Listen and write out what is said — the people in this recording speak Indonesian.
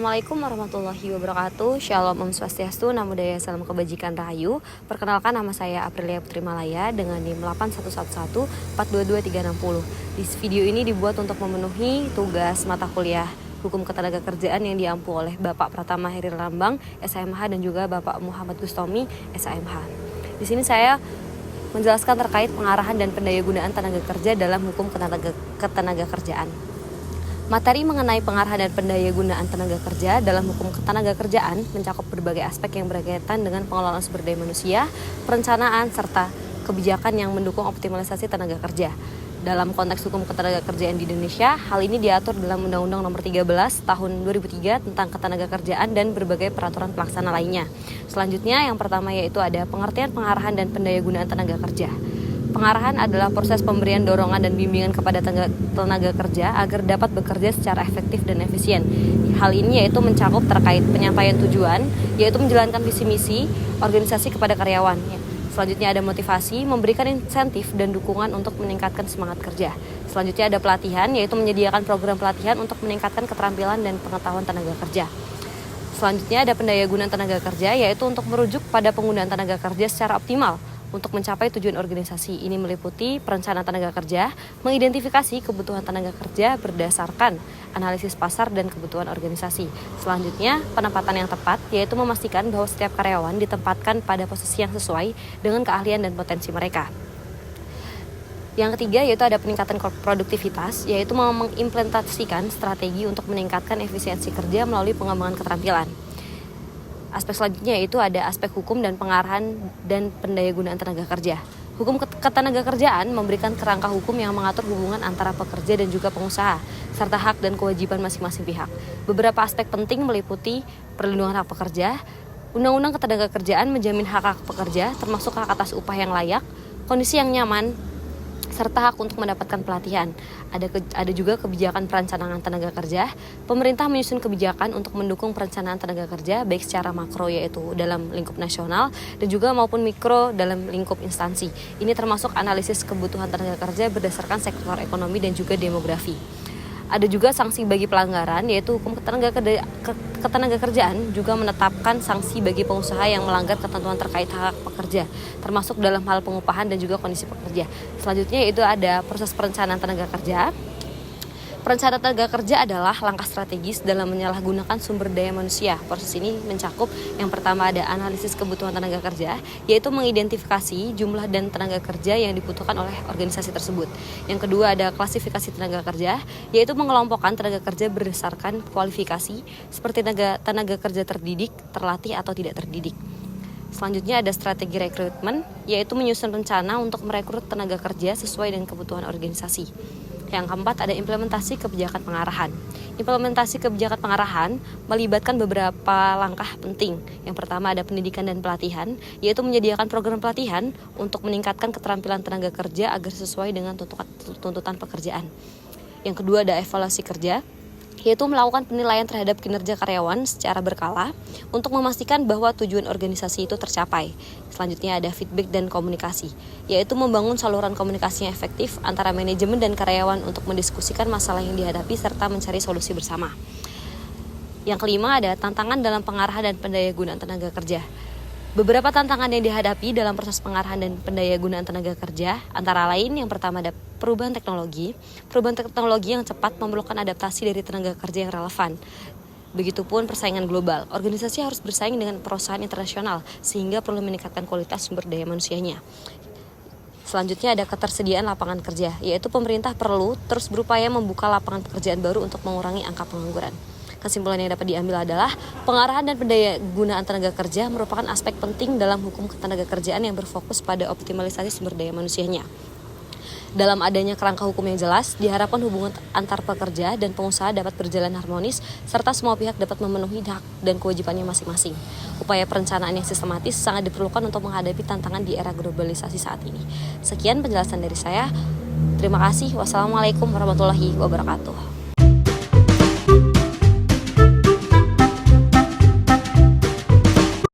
Assalamualaikum warahmatullahi wabarakatuh. Shalom Om Swastiastu, Namo Buddhaya, Salam Kebajikan Rahayu. Perkenalkan, nama saya Aprilia Putri Malaya dengan NIM 8111422 Di video ini dibuat untuk memenuhi tugas mata kuliah Hukum Ketenagakerjaan yang diampu oleh Bapak Pratama Heri Lambang, SHMH, dan juga Bapak Muhammad Gustomi, SHMH. Di sini saya menjelaskan terkait pengarahan dan pendayagunaan tenaga kerja dalam hukum ketenagakerjaan. Materi mengenai pengarahan dan pendayagunaan tenaga kerja dalam hukum ketenagakerjaan mencakup berbagai aspek yang berkaitan dengan pengelolaan sumber daya manusia, perencanaan, serta kebijakan yang mendukung optimalisasi tenaga kerja. Dalam konteks hukum ketenagakerjaan di Indonesia, hal ini diatur dalam Undang-Undang Nomor 13 Tahun 2003 tentang ketenagakerjaan dan berbagai peraturan pelaksana lainnya. Selanjutnya, yang pertama yaitu ada pengertian pengarahan dan pendayagunaan tenaga kerja. Pengarahan adalah proses pemberian dorongan dan bimbingan kepada tenaga kerja agar dapat bekerja secara efektif dan efisien. Hal ini yaitu mencakup terkait penyampaian tujuan, yaitu menjalankan visi misi organisasi kepada karyawan. Selanjutnya ada motivasi, memberikan insentif dan dukungan untuk meningkatkan semangat kerja. Selanjutnya ada pelatihan, yaitu menyediakan program pelatihan untuk meningkatkan keterampilan dan pengetahuan tenaga kerja. Selanjutnya ada pendayagunaan tenaga kerja, yaitu untuk merujuk pada penggunaan tenaga kerja secara optimal untuk mencapai tujuan organisasi. Ini meliputi perencanaan tenaga kerja, mengidentifikasi kebutuhan tenaga kerja berdasarkan analisis pasar dan kebutuhan organisasi. Selanjutnya, penempatan yang tepat, yaitu memastikan bahwa setiap karyawan ditempatkan pada posisi yang sesuai dengan keahlian dan potensi mereka. Yang ketiga yaitu ada peningkatan produktivitas, yaitu mengimplementasikan strategi untuk meningkatkan efisiensi kerja melalui pengembangan keterampilan. Aspek selanjutnya yaitu ada aspek hukum dan pengarahan dan pendayagunaan tenaga kerja. Hukum ketenagakerjaan memberikan kerangka hukum yang mengatur hubungan antara pekerja dan juga pengusaha, serta hak dan kewajiban masing-masing pihak. Beberapa aspek penting meliputi perlindungan hak pekerja. Undang-Undang Ketenagakerjaan menjamin hak-hak pekerja, termasuk hak atas upah yang layak, kondisi yang nyaman, serta hak untuk mendapatkan pelatihan. Ada juga kebijakan perencanaan tenaga kerja. Pemerintah menyusun kebijakan untuk mendukung perencanaan tenaga kerja baik secara makro, yaitu dalam lingkup nasional, dan juga maupun mikro dalam lingkup instansi. Ini termasuk analisis kebutuhan tenaga kerja berdasarkan sektor ekonomi dan juga demografi. Ada juga sanksi bagi pelanggaran, yaitu hukum ketenagakerjaan juga menetapkan sanksi bagi pengusaha yang melanggar ketentuan terkait hak pekerja, termasuk dalam hal pengupahan dan juga kondisi pekerja. Selanjutnya itu ada proses perencanaan tenaga kerja. Perencanaan tenaga kerja adalah langkah strategis dalam menyalahgunakan sumber daya manusia. Proses ini mencakup yang pertama ada analisis kebutuhan tenaga kerja, yaitu mengidentifikasi jumlah dan tenaga kerja yang dibutuhkan oleh organisasi tersebut. Yang kedua ada klasifikasi tenaga kerja, yaitu mengelompokkan tenaga kerja berdasarkan kualifikasi seperti tenaga kerja terdidik, terlatih atau tidak terdidik. Selanjutnya ada strategi rekrutmen, yaitu menyusun rencana untuk merekrut tenaga kerja sesuai dengan kebutuhan organisasi. Yang keempat ada implementasi kebijakan pengarahan. Implementasi kebijakan pengarahan melibatkan beberapa langkah penting. Yang pertama ada pendidikan dan pelatihan, yaitu menyediakan program pelatihan untuk meningkatkan keterampilan tenaga kerja agar sesuai dengan tuntutan pekerjaan. Yang kedua ada evaluasi kerja, yaitu melakukan penilaian terhadap kinerja karyawan secara berkala untuk memastikan bahwa tujuan organisasi itu tercapai. Selanjutnya ada feedback dan komunikasi, yaitu membangun saluran komunikasi yang efektif antara manajemen dan karyawan untuk mendiskusikan masalah yang dihadapi serta mencari solusi bersama. Yang kelima ada tantangan dalam pengarahan dan pendayagunaan tenaga kerja. Beberapa tantangan yang dihadapi dalam proses pengarahan dan pendayagunaan tenaga kerja antara lain yang pertama ada perubahan teknologi. Perubahan teknologi yang cepat memerlukan adaptasi dari tenaga kerja yang relevan. Begitupun persaingan global. Organisasi harus bersaing dengan perusahaan internasional sehingga perlu meningkatkan kualitas sumber daya manusianya. Selanjutnya ada ketersediaan lapangan kerja, yaitu pemerintah perlu terus berupaya membuka lapangan pekerjaan baru untuk mengurangi angka pengangguran. Kesimpulan yang dapat diambil adalah pengarahan dan pendayagunaan tenaga kerja merupakan aspek penting dalam hukum ketenagakerjaan yang berfokus pada optimalisasi sumber daya manusianya. Dalam adanya kerangka hukum yang jelas, diharapkan hubungan antar pekerja dan pengusaha dapat berjalan harmonis serta semua pihak dapat memenuhi hak dan kewajibannya masing-masing. Upaya perencanaan yang sistematis sangat diperlukan untuk menghadapi tantangan di era globalisasi saat ini. Sekian penjelasan dari saya. Terima kasih. Wassalamualaikum warahmatullahi wabarakatuh.